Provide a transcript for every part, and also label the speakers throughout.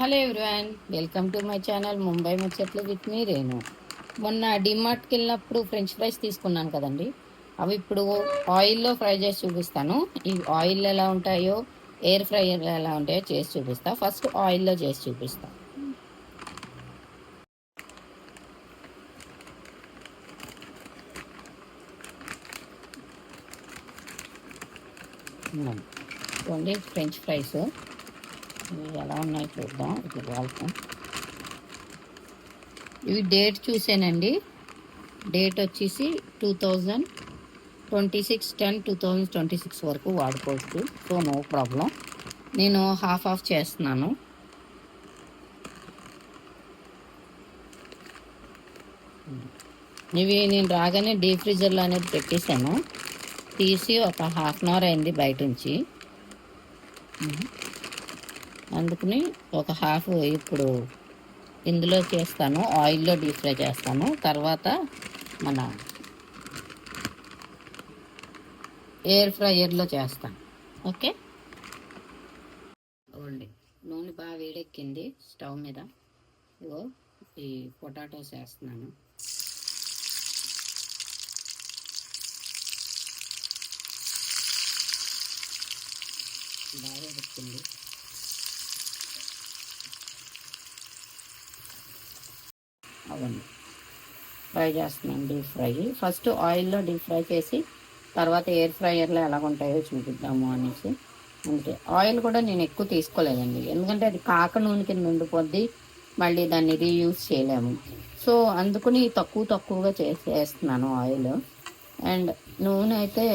Speaker 1: Hello everyone, welcome to my channel Mumbai ముచ్చట్లు with me Renu. మొన్న డిమార్ట్కి వెళ్ళినప్పుడు ఫ్రెంచ్ ఫ్రైస్ తీసుకున్నాను కదండి. అవి ఇప్పుడు ఆయిల్లో ఫ్రై చేసి చూపిస్తాను. ఈ ఆయిల్ ఎలా ఉంటాయో, ఎయిర్ ఫ్రైయర్ ఎలా ఉంటాయో చేసి చూపిస్తా. ఫస్ట్ ఆయిల్లో చేసి చూపిస్తా. చూడండి ఫ్రెంచ్ ఫ్రైస్ ఇవి ఎలా ఉన్నాయో చూద్దాం. ఇది వాళ్ళకు ఇవి డేట్ చూసానండి. డేట్ వచ్చేసి 2026 వరకు వాడుకోవచ్చు. So no problem. నేను హాఫ్ ఆఫ్ చేస్తున్నాను. ఇవి నేను రాగానే డీప్ ఫ్రీజర్లో అనేది పెట్టేశాను. తీసి ఒక హాఫ్ అన్ అవర్ అయింది బయట నుంచి. అందుకని ఒక హాఫ్ ఇప్పుడు ఇందులో చేస్తాను, ఆయిల్లో డీప్ ఫ్రై చేస్తాను. తర్వాత మన ఎయిర్ ఫ్రైయర్లో చేస్తాను. ఓకే. ఓన్లీ నూనె బాగా వేడెక్కింది స్టవ్ మీద. ఇగో ఈ పొటాటోస్ వేస్తున్నాను. బాగా వేడెక్కింది. అవన్నీ ఫ్రై చేస్తున్నాను, డీప్ ఫ్రై. ఫస్ట్ ఆయిల్లో డీప్ ఫ్రై చేసి తర్వాత ఎయిర్ ఫ్రైయర్లో ఎలా ఉంటాయో చూపిద్దాము అనేసి. అంతే. ఆయిల్ కూడా నేను ఎక్కువ తీసుకోలేదండి, ఎందుకంటే అది కాక నూనె కింద ఉండిపోద్ది, మళ్ళీ దాన్ని రీయూజ్ చేయలేము. సో అందుకని తక్కువగా చేసేస్తున్నాను ఆయిల్. అండ్ నూనె అయితే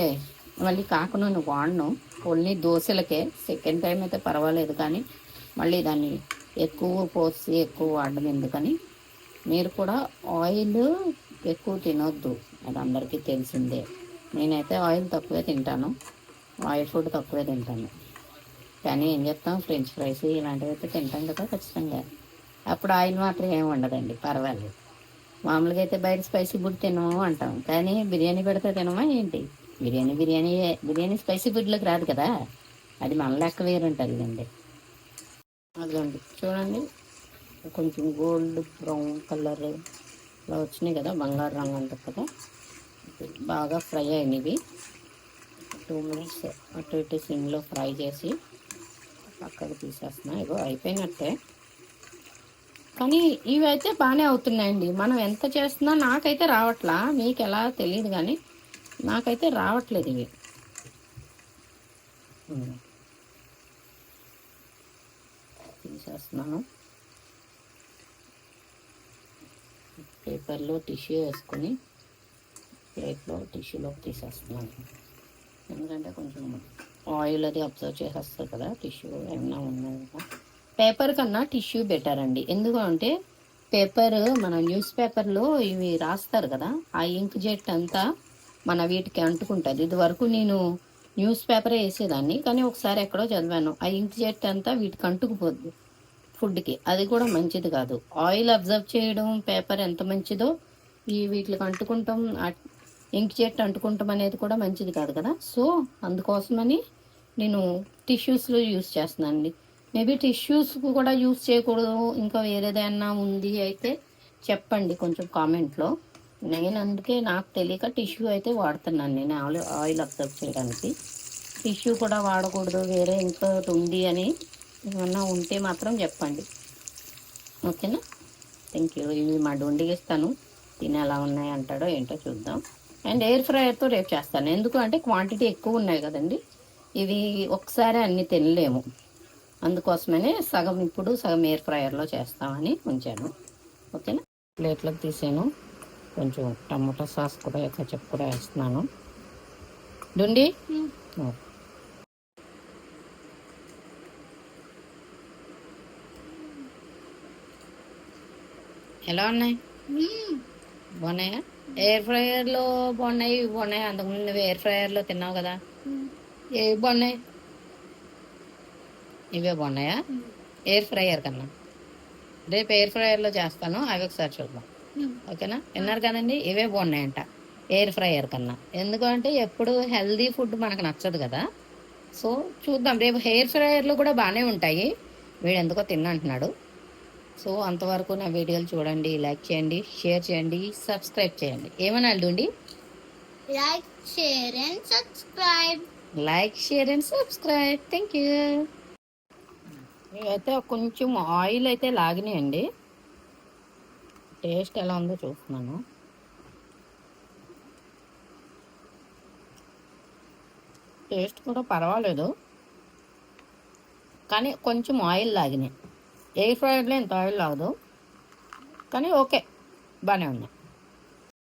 Speaker 1: మళ్ళీ కాక నూనె వాడను, ఓన్లీ దోశలకే. సెకండ్ టైం అయితే పర్వాలేదు, కానీ మళ్ళీ దాన్ని ఎక్కువ పోసి ఎక్కువ వాడడం ఎందుకని. మీరు కూడా ఆయిల్ ఎక్కువ తినొద్దు, అది అందరికీ తెలిసిందే. నేనైతే ఆయిల్ తక్కువే తింటాను, ఆయిల్ ఫుడ్ తక్కువే తింటాను. కానీ ఏం చెప్తాం, ఫ్రెంచ్ ఫ్రైస్ ఇలాంటివి అయితే తింటాం కదా ఖచ్చితంగా. అప్పుడు ఆయిల్ మాత్రం ఏమి ఉండదండి, పర్వాలేదు. మామూలుగా అయితే బయట స్పైసీ ఫుడ్ తినము అంటాం, కానీ బిర్యానీ పెడితే తినమా ఏంటి? బిర్యానీ స్పైసీ ఫుడ్లోకి రాదు కదా, అది మన లెక్క వేరుంటుంది అండి. అదిగోండి చూడండి, కొంచెం గోల్డ్ బ్రౌన్ కలర్ ఇలా వచ్చినాయి కదా, బంగారు రంగు అంటారు కదా. బాగా ఫ్రై అయినవి. 2 మినిట్స్ అటు ఇటు సిమ్లో ఫ్రై చేసి పక్కకు తీసేస్తున్నా. ఇగో అయిపోయినట్టే. కానీ ఇవి అయితే బాగానే అవుతున్నాయండి. మనం ఎంత చేస్తున్నా నాకైతే రావట్లా, మీకు ఎలా తెలియదు కానీ నాకైతే రావట్లేదు ఇవి. తీసేస్తున్నాను. పేపర్లో టిష్యూ వేసుకొని ప్లేట్లో టిష్యూలోకి తీసేస్తున్నాను, ఎందుకంటే కొంచెం ఆయిల్ అది అబ్జర్వ్ చేసేస్తుంది కదా టిష్యూ ఏమైనా ఉన్నాయి కదా. పేపర్ కన్నా టిష్యూ బెటర్ అండి, ఎందుకంటే పేపర్ మన న్యూస్ పేపర్లో ఇవి రాస్తారు కదా, ఆ ఇంక్ జెట్ అంతా మన వీటికి అంటుకుంటుంది. ఇది వరకు నేను న్యూస్ పేపరే వేసేదాన్ని, కానీ ఒకసారి ఎక్కడో చదివాను ఆ ఇంక్ జెట్ అంతా వీటికి అంటుకుపోద్ది ఫుడ్కి. అది కూడా మంచిది కాదు. ఆయిల్ అబ్జర్వ్ చేయడం పేపర్ ఎంత మంచిదో ఈ వీటికి అంటుకుంటాం, ఇంక్ జెట్ అంటుకుంటాం అనేది కూడా మంచిది కాదు కదా. సో అందుకోసమని నేను టిష్యూస్లో యూస్ చేస్తున్నానండి. మేబీ టిష్యూస్ కూడా యూస్ చేయకూడదు, ఇంకా వేరేదైనా ఉంది అయితే చెప్పండి కొంచెం కామెంట్లో. నేను అందుకే నాకు తెలియక టిష్యూ అయితే వాడుతున్నాను నేను ఆయిల్ అబ్జర్వ్ చేయడానికి. టిష్యూ కూడా వాడకూడదు, వేరే ఇంకోటి ఉంది అని ఏమన్నా ఉంటే మాత్రం చెప్పండి, ఓకేనా. Thank you. ఇవి మా డొండికి ఇస్తాను, తిని ఎలా ఉన్నాయి అంటాడో ఏంటో చూద్దాం. అండ్ ఎయిర్ ఫ్రైయర్తో రేపు చేస్తాను, ఎందుకు అంటే క్వాంటిటీ ఎక్కువ ఉన్నాయి కదండి, ఇవి ఒకసారి అన్నీ తినలేము. అందుకోసమనే సగం ఇప్పుడు సగం ఎయిర్ ఫ్రైయర్లో చేస్తామని ఉంచాను, ఓకేనా. ప్లేట్లోకి తీసాను. కొంచెం టమాటో సాస్ కూడా కచప్ కూడా వేస్తున్నాను. డొండి ఎలా ఉన్నాయి? బాగున్నాయా? ఎయిర్ ఫ్రైయర్లో బాగున్నాయి, ఇవి బాగున్నాయి. అంతకుముందు నువ్వు ఎయిర్ ఫ్రైయర్లో తిన్నావు కదా, ఏవి బాగున్నాయి? ఇవే బాగున్నాయా ఎయిర్ ఫ్రైయర్ కన్నా? రేపు ఎయిర్ ఫ్రైయర్లో చేస్తాను, అవి ఒకసారి చూద్దాం, ఓకేనా. విన్నారు కదండి, ఇవే బాగున్నాయంట ఎయిర్ ఫ్రైయర్ కన్నా. ఎందుకంటే ఎప్పుడు హెల్దీ ఫుడ్ మనకు నచ్చదు కదా. సో చూద్దాం, రేపు ఎయిర్ ఫ్రైయర్లో కూడా బాగానే ఉంటాయి. వీడు ఎందుకో తిన్నంటున్నాడు. సో అంతవరకు నా వీడియోలు చూడండి, లైక్ చేయండి, షేర్ చేయండి, సబ్స్క్రైబ్ చేయండి. ఏమని అల్లుండి?
Speaker 2: Like share and subscribe.
Speaker 1: Like share and subscribe. Thank you. ఇవైతే కొంచెం ఆయిల్ అయితే లాగినాయండి. టేస్ట్ ఎలా ఉందో చూస్తున్నాను. టేస్ట్ కూడా పర్వాలేదు, కానీ కొంచెం ఆయిల్ లాగినాయి. ఎయిర్ ఫ్రైయర్లో ఇంత ఆయిల్ లాగదు, కానీ ఓకే, బాగానే ఉంది.